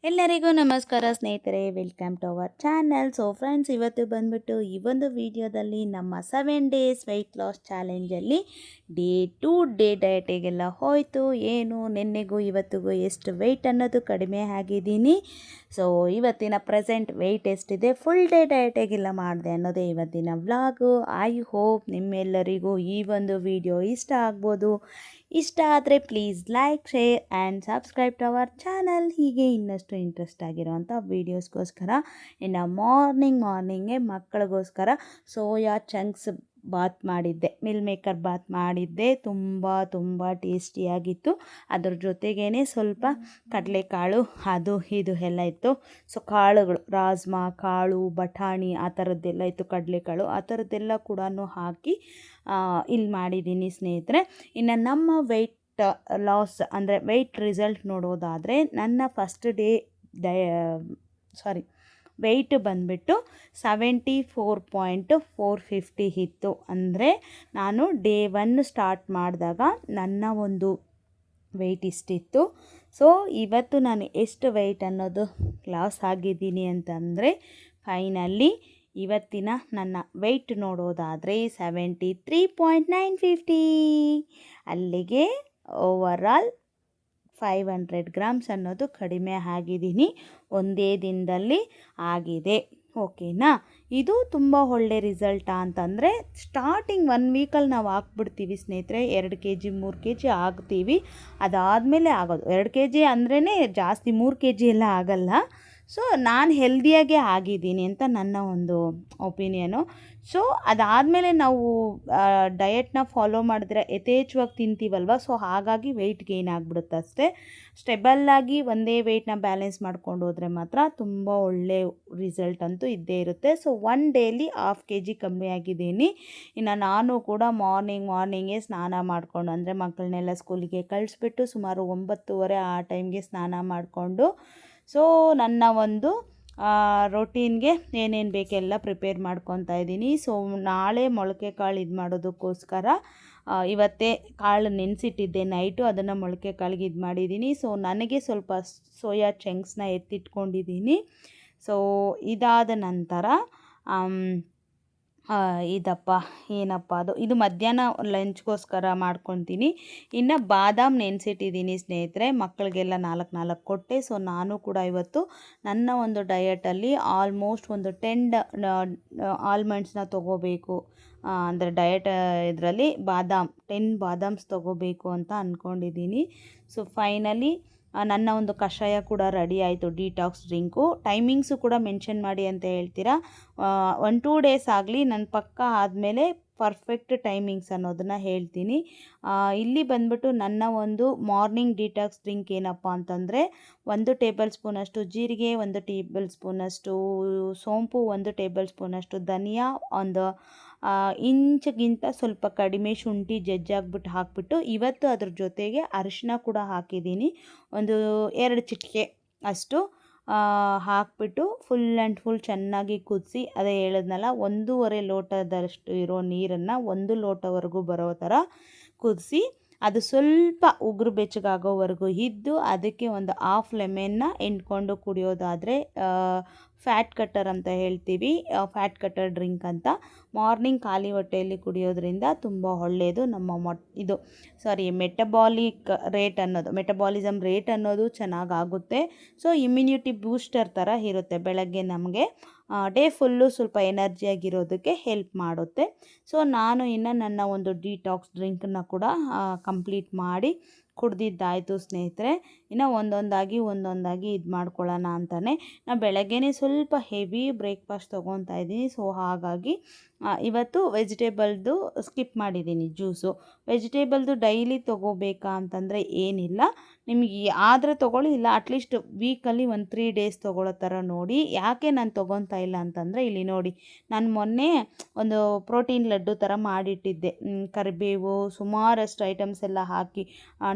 ಎಲ್ಲರಿಗೂ ನಮಸ್ಕಾರ ಸ್ನೇಹಿತರೆ, welcome to our channel. So friends, ಇವತ್ತು ಬಂದ್ಬಿಟ್ಟು ಈ ಒಂದು ವಿಡಿಯೋದಲ್ಲಿ ನಮ್ಮ 7 ಡೇಸ್ ವೆಯ್ಟ್ ಲಾಸ್ ಚಾಲೆಂಜಲ್ಲಿ ಡೇ 2 ಡೇ ಡಯಟಿಗೆಲ್ಲ ಹೋಯಿತು. ಏನು ನಿನ್ನೆಗೂ ಇವತ್ತಿಗೂ ಎಷ್ಟು ವೆಯ್ಟ್ ಅನ್ನೋದು ಕಡಿಮೆ ಆಗಿದ್ದೀನಿ. ಸೊ ಇವತ್ತಿನ ಪ್ರೆಸೆಂಟ್ ವೆಯ್ಟ್ ಎಷ್ಟಿದೆ, ಫುಲ್ ಡೇ ಡಯಟಿಗೆಲ್ಲ ಮಾಡಿದೆ ಅನ್ನೋದೇ ಇವತ್ತಿನ ವ್ಲಾಗು. ಐ ಹೋಪ್ ನಿಮ್ಮೆಲ್ಲರಿಗೂ ಈ ಒಂದು ವಿಡಿಯೋ ಇಷ್ಟ ಆಗ್ಬೋದು. ಇಷ್ಟ ಆದರೆ please like, share and subscribe to our channel. ಹೀಗೆ ಇನ್ನಷ್ಟು ಇಂಟ್ರೆಸ್ಟ್ ಆಗಿರೋವಂಥ ವೀಡಿಯೋಸ್ಗೋಸ್ಕರ ಇನ್ನು ಮಾರ್ನಿಂಗೇ ಮಕ್ಕಳಿಗೋಸ್ಕರ ಸೋಯಾ ಚಂಕ್ಸ್ ಬಾತ್ ಮಾಡಿದ್ದೆ, ಮಿಲ್ ಮೇಕರ್ ಬಾತ್ ಮಾಡಿದ್ದೆ. ತುಂಬ ಟೇಸ್ಟಿಯಾಗಿತ್ತು. ಅದ್ರ ಜೊತೆಗೇ ಸ್ವಲ್ಪ ಕಡಲೆಕಾಳು ಅದು ಇದು ಎಲ್ಲ ಇತ್ತು. ಸೊ ಕಾಳುಗಳು, ರಾಜ್ಮಾ ಕಾಳು, ಬಟಾಣಿ ಆ ಥರದ್ದೆಲ್ಲ ಇತ್ತು, ಕಡಲೆಕಾಳು ಆ ಥರದ್ದೆಲ್ಲ ಕೂಡ ಹಾಕಿ ಇಲ್ಲಿ ಮಾಡಿದ್ದೀನಿ ಸ್ನೇಹಿತರೆ. ಇನ್ನು ನಮ್ಮ ವೆಯ್ಟ್ ಲಾಸ್ ಅಂದರೆ ವೆಯ್ಟ್ ರಿಸಲ್ಟ್ ನೋಡೋದಾದರೆ, ನನ್ನ ಫಸ್ಟ್ ಡೇ ವೆಯ್ಟ್ ಬಂದುಬಿಟ್ಟು 74.450 ಇತ್ತು. ಅಂದರೆ ನಾನು ಡೇ 1 ಸ್ಟಾರ್ಟ್ ಮಾಡಿದಾಗ ನನ್ನ ಒಂದು ವೆಯ್ಟ್ ಇಷ್ಟಿತ್ತು. ಸೊ ಇವತ್ತು ನಾನು ಎಷ್ಟು ವೆಯ್ಟ್ ಅನ್ನೋದು ಲಾಸ್ ಆಗಿದ್ದೀನಿ ಅಂತಂದರೆ, ಫೈನಲಿ ಇವತ್ತಿನ ನನ್ನ ವೆಯ್ಟ್ ನೋಡೋದಾದರೆ 73.950. ಅಲ್ಲಿಗೆ ಓವರಾಲ್ 500 ಗ್ರಾಮ್ಸ್ ಅನ್ನೋದು ಕಡಿಮೆ ಆಗಿದ್ದೀನಿ, ಒಂದೇ ದಿನದಲ್ಲಿ ಆಗಿದೆ. ಓಕೆನಾ? ಇದು ತುಂಬ ಒಳ್ಳೆ ರಿಸಲ್ಟಾ ಅಂತಂದರೆ, ಸ್ಟಾರ್ಟಿಂಗ್ 1 ವೀಕಲ್ಲಿ ನಾವು ಹಾಕ್ಬಿಡ್ತೀವಿ ಸ್ನೇಹಿತರೆ, 2 kg 3 kg ಆಗ್ತೀವಿ. ಅದಾದಮೇಲೆ ಆಗೋದು 2 kg ಅಂದ್ರೇ ಜಾಸ್ತಿ, 3 kg ಎಲ್ಲ ಆಗಲ್ಲ. ಸೊ ನಾನು ಹೆಲ್ದಿಯಾಗೇ ಆಗಿದ್ದೀನಿ ಅಂತ ನನ್ನ ಒಂದು ಒಪಿನಿಯನು. ಸೊ ಅದಾದಮೇಲೆ ನಾವು ಡಯಟ್ನ ಫಾಲೋ ಮಾಡಿದ್ರೆ ಯಥೇಚ್ಛವಾಗಿ ತಿಂತೀವಲ್ವ, ಸೊ ಹಾಗಾಗಿ ವೆಯ್ಟ್ ಗೇನ್ ಆಗಿಬಿಡುತ್ತೆ ಅಷ್ಟೇ. ಸ್ಟೆಬಲ್ಲಾಗಿ ಒಂದೇ ವೆಯ್ಟ್ನ ಬ್ಯಾಲೆನ್ಸ್ ಮಾಡ್ಕೊಂಡು ಹೋದರೆ ಮಾತ್ರ ತುಂಬ ಒಳ್ಳೆ ರಿಸಲ್ಟ್ ಅಂತೂ ಇದ್ದೇ ಇರುತ್ತೆ. ಸೊ 1 ಡೇಲಿ 1/2 kg ಕಮ್ಮಿ ಆಗಿದ್ದೀನಿ. ಇನ್ನು ನಾನು ಕೂಡ ಮಾರ್ನಿಂಗೇ ಸ್ನಾನ ಮಾಡಿಕೊಂಡು, ಅಂದರೆ ಮಕ್ಕಳನ್ನೆಲ್ಲ ಸ್ಕೂಲಿಗೆ ಕಳಿಸ್ಬಿಟ್ಟು ಸುಮಾರು 9:30 ಆ ಟೈಮ್ಗೆ ಸ್ನಾನ ಮಾಡಿಕೊಂಡು, ಸೊ ನನ್ನ ಒಂದು ರೊಟೀನ್ಗೆ ಏನೇನು ಬೇಕೆಲ್ಲ ಪ್ರಿಪೇರ್ ಮಾಡ್ಕೊತಾ ಇದ್ದೀನಿ. ಸೊ ನಾಳೆ ಮೊಳಕೆ ಕಾಳು ಇದು ಮಾಡೋದಕ್ಕೋಸ್ಕರ ಇವತ್ತೇ ಕಾಳು ನೆನೆಸಿಟ್ಟಿದ್ದೆ ನೈಟು, ಅದನ್ನು ಮೊಳಕೆ ಕಾಳಿಗೆ ಇದು ಮಾಡಿದ್ದೀನಿ. ಸೊ ನನಗೆ ಸ್ವಲ್ಪ ಸೋಯಾ ಚಂಕ್ಸ್ನ ಎತ್ತಿಟ್ಕೊಂಡಿದ್ದೀನಿ. ಸೊ ಇದಾದ ನಂತರ ಏನಪ್ಪ ಅದು, ಇದು ಮಧ್ಯಾಹ್ನ ಲಂಚ್ಗೋಸ್ಕರ ಮಾಡ್ಕೊತೀನಿ. ಇನ್ನು ಬಾದಾಮ್ ನೆನೆಸಿಟ್ಟಿದ್ದೀನಿ ಸ್ನೇಹಿತರೆ, ಮಕ್ಕಳಿಗೆಲ್ಲ 4 ಕೊಟ್ಟೆ. ಸೊ ನಾನು ಕೂಡ ಇವತ್ತು ನನ್ನ ಒಂದು ಡಯಟಲ್ಲಿ ಆಲ್ಮೋಸ್ಟ್ ಒಂದು 10 ಆಲ್ಮಂಡ್ಸ್ನ ತೊಗೋಬೇಕು, ಅಂದರೆ ಡಯಟ್ ಇದರಲ್ಲಿ 10 ಬಾದಾಮ್ಸ್ ತೊಗೋಬೇಕು ಅಂತ ಅಂದ್ಕೊಂಡಿದ್ದೀನಿ. ಸೊ ಫೈನಲಿ ನನ್ನ ಒಂದು ಕಷಾಯ ಕೂಡ ರೆಡಿ ಆಯಿತು, ಡಿಟಾಕ್ಸ್ ಡ್ರಿಂಕು. ಟೈಮಿಂಗ್ಸು ಕೂಡ ಮೆನ್ಷನ್ ಮಾಡಿ ಅಂತ ಹೇಳ್ತೀರಾ. 1-2 ಡೇಸ್ ಆಗಲಿ, ನನ್ನ ಪಕ್ಕ ಆದಮೇಲೆ ಪರ್ಫೆಕ್ಟ್ ಟೈಮಿಂಗ್ಸ್ ಅನ್ನೋದನ್ನು ಹೇಳ್ತೀನಿ. ಇಲ್ಲಿ ಬಂದ್ಬಿಟ್ಟು ನನ್ನ ಒಂದು ಮಾರ್ನಿಂಗ್ ಡಿಟಾಕ್ಸ್ ಡ್ರಿಂಕ್ ಏನಪ್ಪ ಅಂತಂದರೆ, 1 ಟೇಬಲ್ ಸ್ಪೂನಷ್ಟು ಜೀರಿಗೆ, 1 ಟೇಬಲ್ ಸ್ಪೂನಷ್ಟು ಸೋಂಪು, 1 ಟೇಬಲ್ ಸ್ಪೂನಷ್ಟು ಧನಿಯಾ, ಒಂದು ಇಂಚಿಗಿಂತ ಸ್ವಲ್ಪ ಕಡಿಮೆ ಶುಂಠಿ ಜಜ್ಜಾಗ್ಬಿಟ್ಟು ಹಾಕಿಬಿಟ್ಟು, ಇವತ್ತು ಅದ್ರ ಜೊತೆಗೆ ಅರಿಶಿನ ಕೂಡ ಹಾಕಿದ್ದೀನಿ, ಒಂದು 2 ಚಿಟಿಕೆ ಅಷ್ಟು ಹಾಕಿಬಿಟ್ಟು ಫುಲ್ ಚೆನ್ನಾಗಿ ಕುದಿಸಿ, ಅದೇ ಹೇಳಿದ್ನಲ್ಲ 1.5 ಲೋಟದಷ್ಟು ಇರೋ ನೀರನ್ನು 1 ಲೋಟವರೆಗೂ ಬರೋ ಥರ ಕುದಿಸಿ, ಅದು ಸ್ವಲ್ಪ ಉಗುರು ಬೆಚ್ಚಗಾಗೋವರೆಗೂ ಇದ್ದು, ಅದಕ್ಕೆ ಒಂದು 1/2 ಲೆಮನ್ನ ಹಿಂಡ್ಕೊಂಡು ಕುಡಿಯೋದಾದರೆ ಫ್ಯಾಟ್ ಕಟ್ಟರ್ ಅಂತ ಹೇಳ್ತೀವಿ, ಫ್ಯಾಟ್ ಕಟ್ಟರ್ ಡ್ರಿಂಕ್ ಅಂತ. ಮಾರ್ನಿಂಗ್ ಖಾಲಿ ಹೊಟ್ಟೆಯಲ್ಲಿ ಕುಡಿಯೋದ್ರಿಂದ ತುಂಬ ಒಳ್ಳೆಯದು. ನಮ್ಮ ಮೆಟಬಾಲಿಸಮ್ ರೇಟ್ ಅನ್ನೋದು ಚೆನ್ನಾಗಾಗುತ್ತೆ. ಸೊ ಇಮ್ಯುನಿಟಿ ಬೂಸ್ಟರ್ ಥರ ಇರುತ್ತೆ, ಬೆಳಗ್ಗೆ ನಮಗೆ ಡೇ ಫುಲ್ಲು ಸ್ವಲ್ಪ ಎನರ್ಜಿಯಾಗಿರೋದಕ್ಕೆ ಹೆಲ್ಪ್ ಮಾಡುತ್ತೆ. ಸೊ ನಾನು ಇನ್ನು ನನ್ನ ಒಂದು ಡಿಟಾಕ್ಸ್ ಡ್ರಿಂಕನ್ನು ಕೂಡ ಕಂಪ್ಲೀಟ್ ಮಾಡಿ ಕುಡ್ದಿದ್ದಾಯಿತು ಸ್ನೇಹಿತರೆ. ಇನ್ನು ಒಂದೊಂದಾಗಿ ಇದು ಮಾಡ್ಕೊಳ್ಳೋಣ ಅಂತಲೇ ನಾನು ಬೆಳಗ್ಗೆನೇ ಸ್ವಲ್ಪ ಹೆವಿ ಬ್ರೇಕ್ಫಾಸ್ಟ್ ತೊಗೊತಾ ಇದ್ದೀನಿ. ಸೊ ಹಾಗಾಗಿ ಇವತ್ತು ವೆಜಿಟೇಬಲ್ದು ಸ್ಕಿಪ್ ಮಾಡಿದ್ದೀನಿ, ಜ್ಯೂಸು. ವೆಜಿಟೇಬಲ್ದು ಡೈಲಿ ತೊಗೋಬೇಕಾ ಅಂತಂದರೆ ಏನಿಲ್ಲ, ನಿಮಗೆ ಆದರೆ ತೊಗೊಳ್ಳಿ, ಇಲ್ಲ ಅಟ್ಲೀಸ್ಟ್ ವೀಕಲ್ಲಿ ಒಂದು 3 ಡೇಸ್ ತೊಗೊಳ್ಳೋ ಥರ ನೋಡಿ. ಯಾಕೆ ನಾನು ತೊಗೊತಾ ಇಲ್ಲ ಅಂತಂದರೆ, ಇಲ್ಲಿ ನೋಡಿ, ನಾನು ಮೊನ್ನೆ ಒಂದು ಪ್ರೋಟೀನ್ ಲಡ್ಡು ಥರ ಮಾಡಿಟ್ಟಿದ್ದೆ, ಕರಿಬೇವು ಸುಮಾರಷ್ಟು ಐಟಮ್ಸ್ ಎಲ್ಲ ಹಾಕಿ,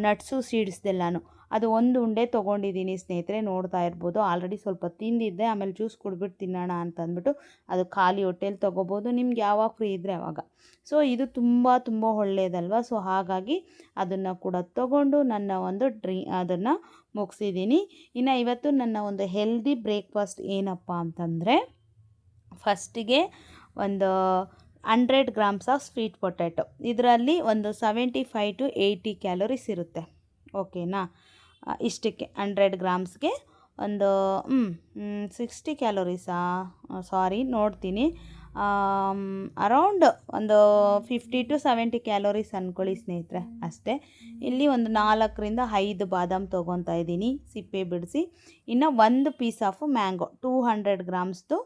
ನಟ್ಸು ಸೀಡ್ಸ್ದೆಲ್ಲನೂ. ಅದು ಒಂದು ಉಂಡೆ ತೊಗೊಂಡಿದ್ದೀನಿ ಸ್ನೇಹಿತರೆ, ನೋಡ್ತಾ ಇರ್ಬೋದು. ಆಲ್ರೆಡಿ ಸ್ವಲ್ಪ ತಿಂದಿದ್ದೆ, ಆಮೇಲೆ ಜ್ಯೂಸ್ ಕುಡಿದ್ಬಿಟ್ಟು ತಿನ್ನೋಣ ಅಂತ ಅಂದ್ಬಿಟ್ಟು. ಅದು ಖಾಲಿ ಹೊಟ್ಟೆಲಿ ತೊಗೋಬೋದು, ನಿಮ್ಗೆ ಯಾವಾಗ ಫ್ರೀ ಇದ್ದರೆ ಆವಾಗ. ಸೊ ಇದು ತುಂಬ ತುಂಬ ಒಳ್ಳೆಯದಲ್ವ. ಸೊ ಹಾಗಾಗಿ ಅದನ್ನು ಕೂಡ ತೊಗೊಂಡು ನನ್ನ ಒಂದು ಅದನ್ನು ಮುಗಿಸಿದ್ದೀನಿ. ಇನ್ನು ಇವತ್ತು ನನ್ನ ಒಂದು ಹೆಲ್ದಿ ಬ್ರೇಕ್ಫಾಸ್ಟ್ ಏನಪ್ಪ ಅಂತಂದರೆ, ಫಸ್ಟಿಗೆ ಒಂದು 100 ಗ್ರಾಮ್ಸ್ ಆಫ್ ಸ್ವೀಟ್ ಪೊಟ್ಯಾಟೊ. ಇದರಲ್ಲಿ ಒಂದು 75 to 80 ಕ್ಯಾಲೋರೀಸ್ ಇರುತ್ತೆ. ಓಕೆನಾ? ಇಷ್ಟಕ್ಕೆ 100 ಗ್ರಾಮ್ಸ್ಗೆ ಒಂದು 60 ಕ್ಯಾಲೋರೀಸಾ, ಸಾರಿ ನೋಡ್ತೀನಿ, ಅರೌಂಡ್ ಒಂದು 50 to 70 ಕ್ಯಾಲೋರೀಸ್ ಅಂದ್ಕೊಳ್ಳಿ ಸ್ನೇಹಿತರೆ, ಅಷ್ಟೇ. ಇಲ್ಲಿ ಒಂದು 4 ರಿಂದ 5 ಬಾದಾಮ್ ತೊಗೊತಾ ಇದ್ದೀನಿ ಸಿಪ್ಪೆ ಬಿಡಿಸಿ. ಇನ್ನು ಒಂದು ಪೀಸ್ ಆಫ್ ಮ್ಯಾಂಗೋ, 200 ಗ್ರಾಮ್ಸ್ದು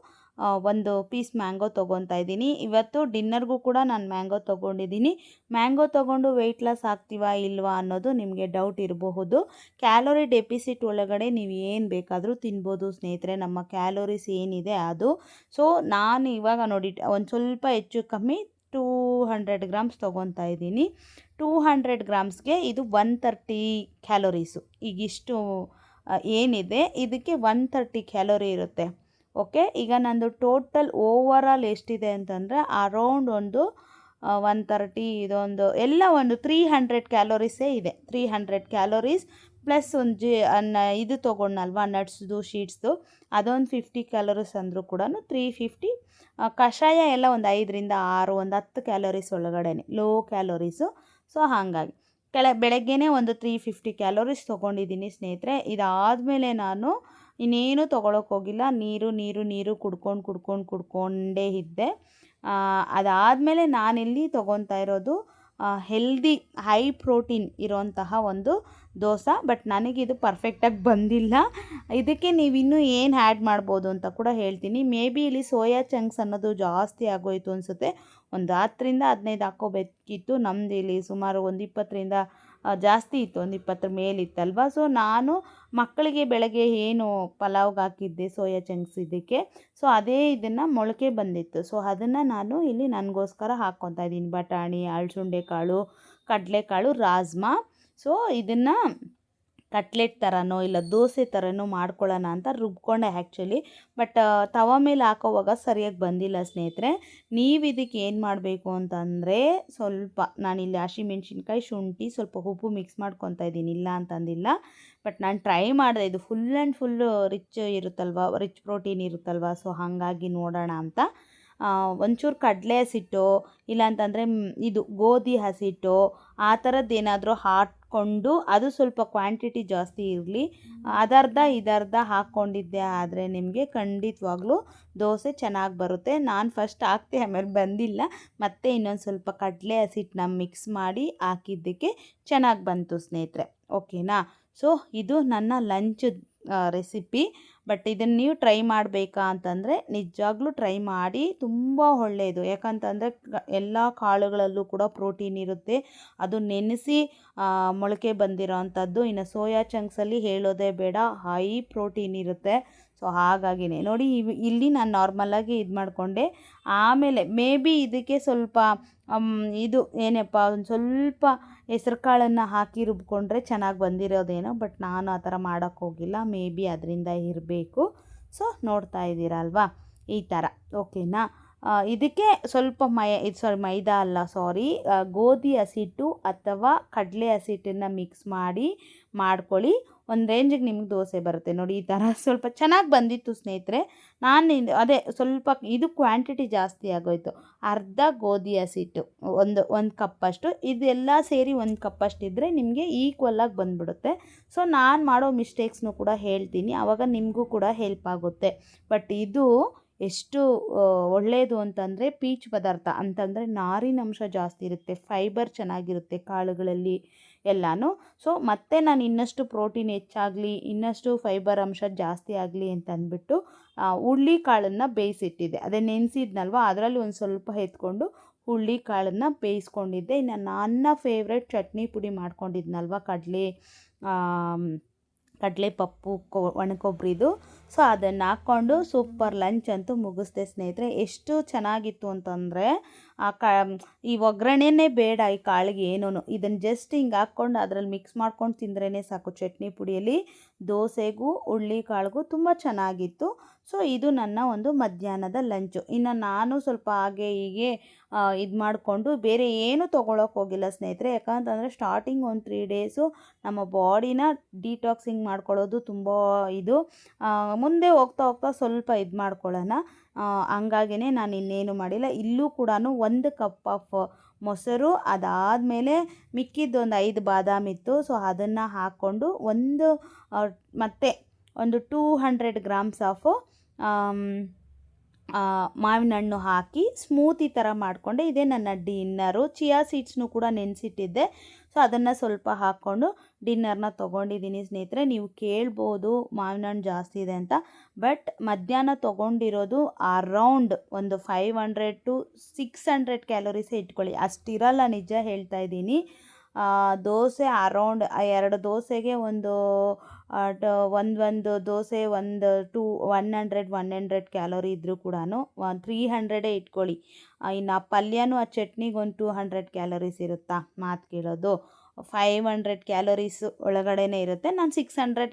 ಒಂದು ಪೀಸ್ ಮ್ಯಾಂಗೋ ತೊಗೊತಾ ಇದ್ದೀನಿ. ಇವತ್ತು ಡಿನ್ನರ್ಗೂ ಕೂಡ ನಾನು ಮ್ಯಾಂಗೋ ತೊಗೊಂಡಿದ್ದೀನಿ. ಮ್ಯಾಂಗೋ ತೊಗೊಂಡು ವೆಯ್ಟ್ ಲಾಸ್ ಆಗ್ತೀವಾ ಇಲ್ವಾ ಅನ್ನೋದು ನಿಮಗೆ ಡೌಟ್ ಇರಬಹುದು. ಕ್ಯಾಲೋರಿ ಡೆಫಿಸಿಟ್ ಒಳಗಡೆ ನೀವು ಏನು ಬೇಕಾದರೂ ತಿನ್ಬೋದು ಸ್ನೇಹಿತರೆ, ನಮ್ಮ ಕ್ಯಾಲೋರೀಸ್ ಏನಿದೆ ಅದು. ಸೊ ನಾನು ಇವಾಗ ನೋಡಿ ಒಂದು ಸ್ವಲ್ಪ ಹೆಚ್ಚು ಕಮ್ಮಿ 200 ಗ್ರಾಮ್ಸ್ ತೊಗೊತಾ ಇದ್ದೀನಿ. 200 ಗ್ರಾಮ್ಸ್ಗೆ ಇದು 130 ಕ್ಯಾಲೋರೀಸು. ಈಗಿಷ್ಟು ಏನಿದೆ ಇದಕ್ಕೆ 130 ಕ್ಯಾಲೋರಿ ಇರುತ್ತೆ. ಓಕೆ, ಈಗ ನಂದು ಟೋಟಲ್ ಓವರಾಲ್ ಎಷ್ಟಿದೆ ಅಂತಂದರೆ ಅರೌಂಡ್ ಒಂದು 130, ಇದೊಂದು ಎಲ್ಲ ಒಂದು 300 ಕ್ಯಾಲೋರೀಸೇ ಇದೆ. 300 ಕ್ಯಾಲೋರೀಸ್ ಪ್ಲಸ್ ಒಂದು ಇದು ತೊಗೊಂಡಲ್ವಾ ನಟ್ಸ್ದು ಶೀಟ್ಸ್ದು, ಅದೊಂದು 50 ಕ್ಯಾಲೋರೀಸ್ ಅಂದರೂ ಕೂಡ 350. ಕಷಾಯ ಎಲ್ಲ ಒಂದು 5 ರಿಂದ 6, ಒಂದು 10 ಕ್ಯಾಲೋರೀಸ್ ಒಳಗಡೆ, ಲೋ ಕ್ಯಾಲೋರೀಸು. ಸೊ ಹಾಗಾಗಿ ಬೆಳಗ್ಗೆನೇ ಒಂದು 350 ಕ್ಯಾಲೋರೀಸ್ ತೊಗೊಂಡಿದ್ದೀನಿ ಸ್ನೇಹಿತರೆ. ಇದಾದಮೇಲೆ ನಾನು ಇನ್ನೇನು ತೊಗೊಳಕ್ಕೆ ಹೋಗಿಲ್ಲ, ನೀರು ಕುಡ್ಕೊಂಡೇ ಇದ್ದೆ. ಅದಾದಮೇಲೆ ನಾನಿಲ್ಲಿ ತೊಗೊತಾ ಇರೋದು ಹೆಲ್ದಿ ಹೈ ಪ್ರೋಟೀನ್ ಇರೋಂತಹ ಒಂದು ದೋಸೆ. ಬಟ್ ನನಗಿದು ಪರ್ಫೆಕ್ಟಾಗಿ ಬಂದಿಲ್ಲ. ಇದಕ್ಕೆ ನೀವು ಇನ್ನೂ ಏನು ಆ್ಯಡ್ ಮಾಡ್ಬೋದು ಅಂತ ಕೂಡ ಹೇಳ್ತೀನಿ. ಮೇ ಬಿ ಇಲ್ಲಿ ಸೋಯಾ ಚಂಕ್ಸ್ ಅನ್ನೋದು ಜಾಸ್ತಿ ಆಗೋಯಿತು ಅನಿಸುತ್ತೆ. ಒಂದು 10 ರಿಂದ 15 ಹಾಕ್ಕೋಬೇಕಿತ್ತು. ನಮ್ಮದು ಇಲ್ಲಿ ಸುಮಾರು ಒಂದು 20 ರಿಂದ ಜಾಸ್ತಿ ಇತ್ತು, ಒಂದು 20 ಮೇಲಿತ್ತಲ್ವ. ಸೊ ನಾನು ಮಕ್ಕಳಿಗೆ ಬೆಳಗ್ಗೆ ಏನು ಪಲಾವ್ಗೆ ಹಾಕಿದ್ದೆ ಸೋಯಾ ಚಂಕ್ಸ್ ಇದಕ್ಕೆ, ಸೊ ಅದೇ ಇದನ್ನು ಮೊಳಕೆ ಬಂದಿತ್ತು. ಸೊ ಅದನ್ನು ನಾನು ಇಲ್ಲಿ ನನಗೋಸ್ಕರ ಹಾಕ್ಕೊತಾ ಇದ್ದೀನಿ. ಬಟಾಣಿ, ಅಳಸಂಡೆ ಕಾಳು, ಕಡಲೆಕಾಳು, ರಾಜ್ಮಾ. ಸೊ ಇದನ್ನು ಕಟ್ಲೆಟ್ ಥರನೋ ಇಲ್ಲ ದೋಸೆ ಥರನೋ ಮಾಡ್ಕೊಳ್ಳೋಣ ಅಂತ ರುಬ್ಕೊಂಡೆ ಆ್ಯಕ್ಚುಲಿ. ಬಟ್ ತವ ಮೇಲೆ ಹಾಕೋವಾಗ ಸರಿಯಾಗಿ ಬಂದಿಲ್ಲ ಸ್ನೇಹಿತರೆ. ನೀವು ಇದಕ್ಕೆ ಏನು ಮಾಡಬೇಕು ಅಂತಂದರೆ, ಸ್ವಲ್ಪ ನಾನಿಲ್ಲಿ ಹಸಿಮೆಣ್ಸಿನ್ಕಾಯಿ, ಶುಂಠಿ, ಸ್ವಲ್ಪ ಉಪ್ಪು ಮಿಕ್ಸ್ ಮಾಡ್ಕೊತಾ ಇದ್ದೀನಿ, ಇಲ್ಲ ಅಂತಂದಿಲ್ಲ. ಬಟ್ ನಾನು ಟ್ರೈ ಮಾಡಿದೆ, ಇದು ಫುಲ್ ಆ್ಯಂಡ್ ಫುಲ್ಲು ರಿಚ್ ಇರುತ್ತಲ್ವ, ರಿಚ್ ಪ್ರೋಟೀನ್ ಇರುತ್ತಲ್ವ. ಸೊ ಹಾಗಾಗಿ ನೋಡೋಣ ಅಂತ ಒಂಚೂರು ಕಡಲೆ ಹಸಿಟ್ಟು, ಇಲ್ಲಾಂತಂದರೆ ಇದು ಗೋಧಿ ಹಸಿಟ್ಟು, ಆ ಥರದ್ದು ಏನಾದರೂ ಹಾಕ್ಕೊಂಡು, ಅದು ಸ್ವಲ್ಪ ಕ್ವಾಂಟಿಟಿ ಜಾಸ್ತಿ ಇರಲಿ, ಅದರ್ಧ ಇದರ್ಧ ಹಾಕ್ಕೊಂಡಿದ್ದೆ ಆದರೆ ನಿಮಗೆ ಖಂಡಿತವಾಗ್ಲೂ ದೋಸೆ ಚೆನ್ನಾಗಿ ಬರುತ್ತೆ. ನಾನು ಫಸ್ಟ್ ಹಾಕ್ತೆ, ಆಮೇಲೆ ಬಂದಿಲ್ಲ, ಮತ್ತು ಇನ್ನೊಂದು ಸ್ವಲ್ಪ ಕಡಲೆ ಹಸಿಟ್ಟನ್ನ ಮಿಕ್ಸ್ ಮಾಡಿ ಹಾಕಿದ್ದಕ್ಕೆ ಚೆನ್ನಾಗಿ ಬಂತು ಸ್ನೇಹಿತರೆ. ಓಕೆನಾ? ಸೊ ಇದು ನನ್ನ ಲಂಚ್ ರೆಸಿಪಿ. ಬಟ್ ಇದನ್ನು ನೀವು ಟ್ರೈ ಮಾಡಬೇಕಾ ಅಂತಂದರೆ ನಿಜವಾಗ್ಲೂ ಟ್ರೈ ಮಾಡಿ, ತುಂಬ ಒಳ್ಳೆಯದು. ಯಾಕಂತಂದರೆ ಎಲ್ಲ ಕಾಳುಗಳಲ್ಲೂ ಕೂಡ ಪ್ರೋಟೀನ್ ಇರುತ್ತೆ, ಅದು ನೆನೆಸಿ ಮೊಳಕೆ ಬಂದಿರೋ ಅಂಥದ್ದು. ಇನ್ನು ಸೋಯಾ ಚಂಕ್ಸಲ್ಲಿ ಹೇಳೋದೇ ಬೇಡ, ಹೈ ಪ್ರೋಟೀನ್ ಇರುತ್ತೆ. ಸೊ ಹಾಗಾಗಿನೇ ನೋಡಿ ಇಲ್ಲಿ ನಾನು ನಾರ್ಮಲಾಗಿ ಇದು ಮಾಡಿಕೊಂಡೆ. ಆಮೇಲೆ ಮೇ ಬಿ ಇದಕ್ಕೆ ಸ್ವಲ್ಪ ಇದು ಏನಪ್ಪ ಒಂದು ಸ್ವಲ್ಪ ಹೆಸ್ರು ಕಾಳನ್ನು ಹಾಕಿ ರುಬ್ಕೊಂಡ್ರೆ ಚೆನ್ನಾಗಿ ಬಂದಿರೋದೇನೋ. ಬಟ್ ನಾನು ಆ ಥರ ಮಾಡೋಕ್ಕೆ ಹೋಗಿಲ್ಲ, ಮೇ ಬಿ ಅದರಿಂದ ಇರಬೇಕು. ಸೊ ನೋಡ್ತಾ ಇದ್ದೀರಲ್ವಾ ಈ ಥರ. ಓಕೆನಾ? ಇದಕ್ಕೆ ಸ್ವಲ್ಪ ಮೈದಾ ಅಲ್ಲ, ಗೋಧಿ ಹಸಿಟ್ಟು ಅಥವಾ ಕಡಲೆ ಹಸಿಟ್ಟನ್ನು ಮಿಕ್ಸ್ ಮಾಡ್ಕೊಳ್ಳಿ. ಒಂದು ರೇಂಜಿಗೆ ನಿಮ್ಗೆ ದೋಸೆ ಬರುತ್ತೆ ನೋಡಿ. ಈ ಥರ ಸ್ವಲ್ಪ ಚೆನ್ನಾಗಿ ಬಂದಿತ್ತು ಸ್ನೇಹಿತರೆ. ನಾನು ಅದೇ ಸ್ವಲ್ಪ ಇದು ಕ್ವಾಂಟಿಟಿ ಜಾಸ್ತಿ ಆಗೋಯಿತು. ಅರ್ಧ ಗೋಧಿ ಹಸಿಟ್ಟು, ಒಂದು ಕಪ್ಪಷ್ಟು, ಇದೆಲ್ಲ ಸೇರಿ 1 ಕಪ್ಪಷ್ಟಿದ್ದರೆ ನಿಮಗೆ ಈಕ್ವಲಾಗಿ ಬಂದುಬಿಡುತ್ತೆ. ಸೊ ನಾನು ಮಾಡೋ ಮಿಸ್ಟೇಕ್ಸ್ನೂ ಕೂಡ ಹೇಳ್ತೀನಿ, ಆವಾಗ ನಿಮಗೂ ಕೂಡ ಹೆಲ್ಪ್ ಆಗುತ್ತೆ. ಬಟ್ ಇದು ಎಷ್ಟು ಒಳ್ಳೆಯದು ಅಂತಂದರೆ, ಪೀಚ್ ಪದಾರ್ಥ ಅಂತಂದರೆ ನಾರಿನಂಶ ಜಾಸ್ತಿ ಇರುತ್ತೆ, ಫೈಬರ್ ಚೆನ್ನಾಗಿರುತ್ತೆ ಕಾಳುಗಳಲ್ಲಿ ಎಲ್ಲನೂ. ಸೊ ಮತ್ತೆ ನಾನು ಇನ್ನಷ್ಟು ಪ್ರೋಟೀನ್ ಹೆಚ್ಚಾಗಲಿ, ಇನ್ನಷ್ಟು ಫೈಬರ್ ಅಂಶ ಜಾಸ್ತಿ ಆಗಲಿ ಅಂತ ಅಂದ್ಬಿಟ್ಟು ಹುಳ್ಳಿ ಕಾಳನ್ನು ಬೇಯಿಸಿಟ್ಟಿದ್ದೆ. ಅದೇ ನೆನೆಸಿದ್ನಲ್ವ, ಅದರಲ್ಲಿ ಒಂದು ಸ್ವಲ್ಪ ಎತ್ಕೊಂಡು ಹುಳ್ಳಿ ಕಾಳನ್ನು ಬೇಯಿಸ್ಕೊಂಡಿದ್ದೆ. ಇನ್ನು ನನ್ನ ಫೇವ್ರೆಟ್ ಚಟ್ನಿ ಪುಡಿ ಮಾಡ್ಕೊಂಡಿದ್ನಲ್ವ, ಕಡಲೆ ಪಪ್ಪು, ಒಣಕೊಬ್ಬರಿದು. ಸೊ ಅದನ್ನು ಹಾಕ್ಕೊಂಡು ಸೂಪರ್ ಲಂಚ್ ಅಂತೂ ಮುಗಿಸ್ದೆ ಸ್ನೇಹಿತರೆ. ಎಷ್ಟು ಚೆನ್ನಾಗಿತ್ತು ಅಂತಂದರೆ ಈ ಒಗ್ಗರಣೆನೇ ಬೇಡ ಈ ಕಾಳಿಗೆ ಏನೂ. ಇದನ್ನು ಜಸ್ಟ್ ಹಿಂಗೆ ಹಾಕ್ಕೊಂಡು ಅದರಲ್ಲಿ ಮಿಕ್ಸ್ ಮಾಡ್ಕೊಂಡು ತಿಂದ್ರೇ ಸಾಕು. ಚಟ್ನಿ ಪುಡಿಯಲ್ಲಿ ದೋಸೆಗೂ ಹುಳ್ಳಿ ಕಾಳಿಗೂ ತುಂಬ ಚೆನ್ನಾಗಿತ್ತು. ಸೊ ಇದು ನನ್ನ ಒಂದು ಮಧ್ಯಾಹ್ನದ ಲಂಚು. ಇನ್ನು ನಾನು ಸ್ವಲ್ಪ ಹಾಗೆ ಹೀಗೆ ಇದು ಮಾಡಿಕೊಂಡು ಬೇರೆ ಏನು ತೊಗೊಳಕ್ಕೆ ಹೋಗಿಲ್ಲ ಸ್ನೇಹಿತರೆ. ಯಾಕಂತಂದರೆ ಸ್ಟಾರ್ಟಿಂಗ್ ಒಂದು 3 ಡೇಸು ನಮ್ಮ ಬಾಡಿನ ಡಿಟಾಕ್ಸಿಂಗ್ ಮಾಡ್ಕೊಳ್ಳೋದು ತುಂಬ ಇದು. ಮುಂದೆ ಹೋಗ್ತಾ ಹೋಗ್ತಾ ಸ್ವಲ್ಪ ಇದು ಮಾಡ್ಕೊಳ್ಳೋಣ. ಹಂಗಾಗಿನೇ ನಾನು ಇನ್ನೇನು ಮಾಡಿಲ್ಲ. ಇಲ್ಲೂ ಕೂಡ 1 ಕಪ್ ಆಫ್ ಮೊಸರು, ಅದಾದಮೇಲೆ ಮಿಕ್ಕಿದ್ದೊಂದು 5 ಬಾದಾಮಿ ಇತ್ತು. ಸೊ ಅದನ್ನು ಹಾಕ್ಕೊಂಡು ಮತ್ತೆ ಒಂದು 200 ಗ್ರಾಮ್ಸ್ ಆಫ್ ಮಾವಿನ ಹಣ್ಣು ಹಾಕಿ ಸ್ಮೂತಿ ಥರ ಮಾಡಿಕೊಂಡೆ. ಇದೇ ನನ್ನ ಡಿನ್ನರು. ಚಿಯಾ ಸೀಡ್ಸ್ನು ಕೂಡ ನೆನೆಸಿಟ್ಟಿದ್ದೆ. ಸೊ ಅದನ್ನು ಸ್ವಲ್ಪ ಹಾಕ್ಕೊಂಡು ಡಿನ್ನರ್ನ ತೊಗೊಂಡಿದ್ದೀನಿ ಸ್ನೇಹಿತರೆ. ನೀವು ಕೇಳ್ಬೋದು ಮಾವಿನ ಹಣ್ಣು ಜಾಸ್ತಿ ಇದೆ ಅಂತ, ಬಟ್ ಮಧ್ಯಾಹ್ನ ತೊಗೊಂಡಿರೋದು ಅರೌಂಡ್ ಒಂದು 500 to 600 ಕ್ಯಾಲೋರೀಸೇ ಇಟ್ಕೊಳ್ಳಿ. ಅಷ್ಟಿರಲ್ಲ, ನಿಜ ಹೇಳ್ತಾ ಇದ್ದೀನಿ. ದೋಸೆ ಅರೌಂಡ್ 2 ದೋಸೆಗೆ ಒಂದು ದೋಸೆ 100 ಕ್ಯಾಲೋರಿ ಇದ್ದರೂ ಕೂಡ 300 ಇಟ್ಕೊಳ್ಳಿ. ಇನ್ನು ಆ ಪಲ್ಯನೂ ಆ ಚಟ್ನಿಗೆ ಒಂದು 200 ಕ್ಯಾಲೋರೀಸ್ ಇರುತ್ತಾ, ಮಾತು ಕೇಳೋದು. 500 ಕ್ಯಾಲೋರೀಸ್ ಒಳಗಡೆನೇ ಇರುತ್ತೆ. ನಾನು 600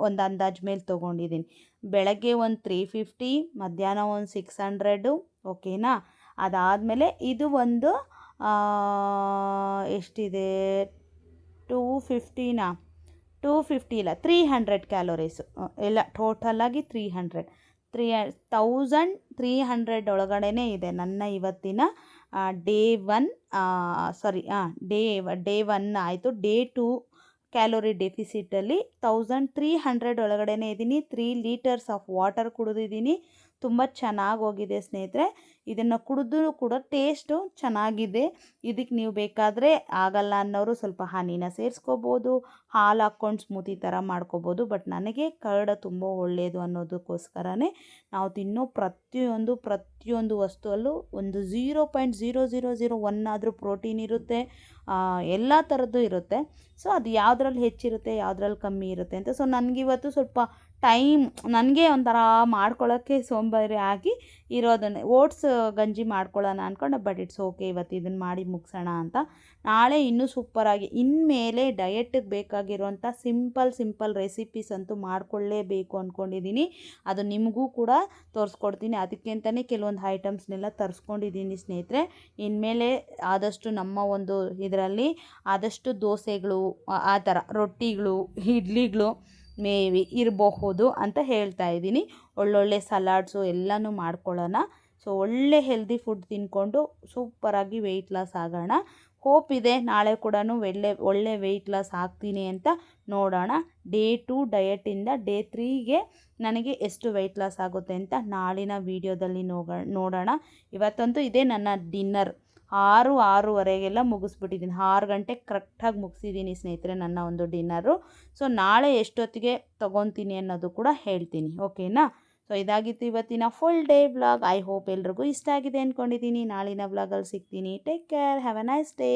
ಒಂದು ಅಂದಾಜು ಮೇಲೆ ತೊಗೊಂಡಿದ್ದೀನಿ. ಬೆಳಗ್ಗೆ ಒಂದು 350, ಮಧ್ಯಾಹ್ನ ಒಂದು 600, ಓಕೆನಾ. ಅದಾದಮೇಲೆ ಇದು ಒಂದು ಎಷ್ಟಿದೆ 250 ಇಲ್ಲ 300 ಕ್ಯಾಲೋರೀಸು ಎಲ್ಲ ಟೋಟಲಾಗಿ 1300 ಒಳಗಡೆನೇ ಇದೆ ನನ್ನ ಇವತ್ತಿನ ಡೇ 1 ಆಯಿತು. ಡೇ 2 ಕ್ಯಾಲೋರಿ ಡೆಫಿಸಿಟಲ್ಲಿ 1300 ಒಳಗಡೆನೇ ಇದ್ದೀನಿ. 3 ಲೀಟರ್ಸ್ ಆಫ್ ವಾಟರ್ ಕುಡಿದಿದ್ದೀನಿ. ತುಂಬ ಚೆನ್ನಾಗಿ ಹೋಗಿದೆ ಸ್ನೇಹಿತರೆ. ಇದನ್ನು ಕುಡಿದ್ರೂ ಕೂಡ ಟೇಸ್ಟು ಚೆನ್ನಾಗಿದೆ. ಇದಕ್ಕೆ ನೀವು ಬೇಕಾದರೆ ಆಗಲ್ಲ ಅನ್ನೋರು ಸ್ವಲ್ಪ ಹನಿನ ಸೇರಿಸ್ಕೋಬೋದು, ಹಾಲು ಹಾಕ್ಕೊಂಡು ಸ್ಮೂತಿ ಥರ ಮಾಡ್ಕೋಬೋದು. ಬಟ್ ನನಗೆ ಕರ್ಡ್ ತುಂಬ ಒಳ್ಳೆಯದು ಅನ್ನೋದಕ್ಕೋಸ್ಕರನೇ ನಾವು ತಿನ್ನೋ ಪ್ರತಿಯೊಂದು ವಸ್ತುವಲ್ಲೂ ಒಂದು 0.0001 ಆದರೂ ಪ್ರೋಟೀನ್ ಇರುತ್ತೆ, ಎಲ್ಲ ಥರದ್ದು ಇರುತ್ತೆ. ಸೊ ಅದು ಯಾವುದ್ರಲ್ಲಿ ಹೆಚ್ಚಿರುತ್ತೆ, ಯಾವುದ್ರಲ್ಲಿ ಕಮ್ಮಿ ಇರುತ್ತೆ ಅಂತ. ಸೊ ನನಗಿವತ್ತು ಸ್ವಲ್ಪ ನನಗೆ ಒಂಥರ ಮಾಡ್ಕೊಳ್ಳೋಕ್ಕೆ ಸೋಂಬೇರಿ ಆಗಿ ಇರೋದನ್ನೇ ಓಟ್ಸ್ ಗಂಜಿ ಮಾಡ್ಕೊಳ್ಳೋಣ ಅಂದ್ಕೊಂಡೆ. ಬಟ್ ಇಟ್ಸ್ ಓಕೆ, ಇವತ್ತು ಇದನ್ನು ಮಾಡಿ ಮುಗಿಸೋಣ ಅಂತ. ನಾಳೆ ಇನ್ನೂ ಸೂಪರಾಗಿ ಇನ್ಮೇಲೆ ಡಯೆಟ್ಟಿಗೆ ಬೇಕಾಗಿರುವಂಥ ಸಿಂಪಲ್ ರೆಸಿಪೀಸ್ ಅಂತೂ ಮಾಡಿಕೊಳ್ಳೇಬೇಕು ಅಂದ್ಕೊಂಡಿದ್ದೀನಿ. ಅದು ನಿಮಗೂ ಕೂಡ ತೋರಿಸ್ಕೊಡ್ತೀನಿ. ಅದಕ್ಕೆ ಅಂತಲೇ ಕೆಲವೊಂದು ಐಟಮ್ಸ್ನೆಲ್ಲ ತರಿಸ್ಕೊಂಡಿದ್ದೀನಿ ಸ್ನೇಹಿತರೆ. ಇನ್ಮೇಲೆ ಆದಷ್ಟು ನಮ್ಮ ಒಂದು ಇದರಲ್ಲಿ ಆದಷ್ಟು ದೋಸೆಗಳು, ಆ ಥರ ರೊಟ್ಟಿಗಳು, ಇಡ್ಲಿಗಳು ಮೇವಿ ಇರಬಹುದು ಅಂತ ಹೇಳ್ತಾ ಇದ್ದೀನಿ. ಒಳ್ಳೊಳ್ಳೆ ಸಲಾಡ್ಸು ಎಲ್ಲನೂ ಮಾಡ್ಕೊಳ್ಳೋಣ. ಸೊ ಒಳ್ಳೆ ಹೆಲ್ದಿ ಫುಡ್ ತಿನ್ಕೊಂಡು ಸೂಪರಾಗಿ ವೆಯ್ಟ್ ಲಾಸ್ ಆಗೋಣ. ಹೋಪ್ ಇದೆ ನಾಳೆ ಕೂಡ ಒಳ್ಳೆ ವೆಯ್ಟ್ ಲಾಸ್ ಆಗ್ತೀನಿ ಅಂತ. ನೋಡೋಣ. ಡೇ 2 ಡಯಟಿಂದ ಡೇ 3ಗೆ ನನಗೆ ಎಷ್ಟು ವೆಯ್ಟ್ ಲಾಸ್ ಆಗುತ್ತೆ ಅಂತ ನಾಳಿನ ವೀಡಿಯೋದಲ್ಲಿ ನೋಡೋಣ. ಇವತ್ತಂತೂ ಇದೇ ನನ್ನ ಡಿನ್ನರ್. 6:30 ಮುಗಿಸ್ಬಿಟ್ಟಿದ್ದೀನಿ. 6 ಗಂಟೆಗೆ ಕರೆಕ್ಟಾಗಿ ಮುಗಿಸಿದ್ದೀನಿ ಸ್ನೇಹಿತರೆ ನನ್ನ ಒಂದು ಡಿನ್ನರು. ಸೊ ನಾಳೆ ಎಷ್ಟೊತ್ತಿಗೆ ತೊಗೊತೀನಿ ಅನ್ನೋದು ಕೂಡ ಹೇಳ್ತೀನಿ, ಓಕೆನಾ. ಸೊ ಇದಾಗಿತ್ತು ಇವತ್ತಿನ full day vlog. I hope ಎಲ್ರಿಗೂ ಇಷ್ಟ ಆಗಿದೆ ಅಂದ್ಕೊಂಡಿದ್ದೀನಿ. ನಾಳಿನ ವ್ಲಾಗಲ್ಲಿ ಸಿಗ್ತೀನಿ. Take care, have a nice day.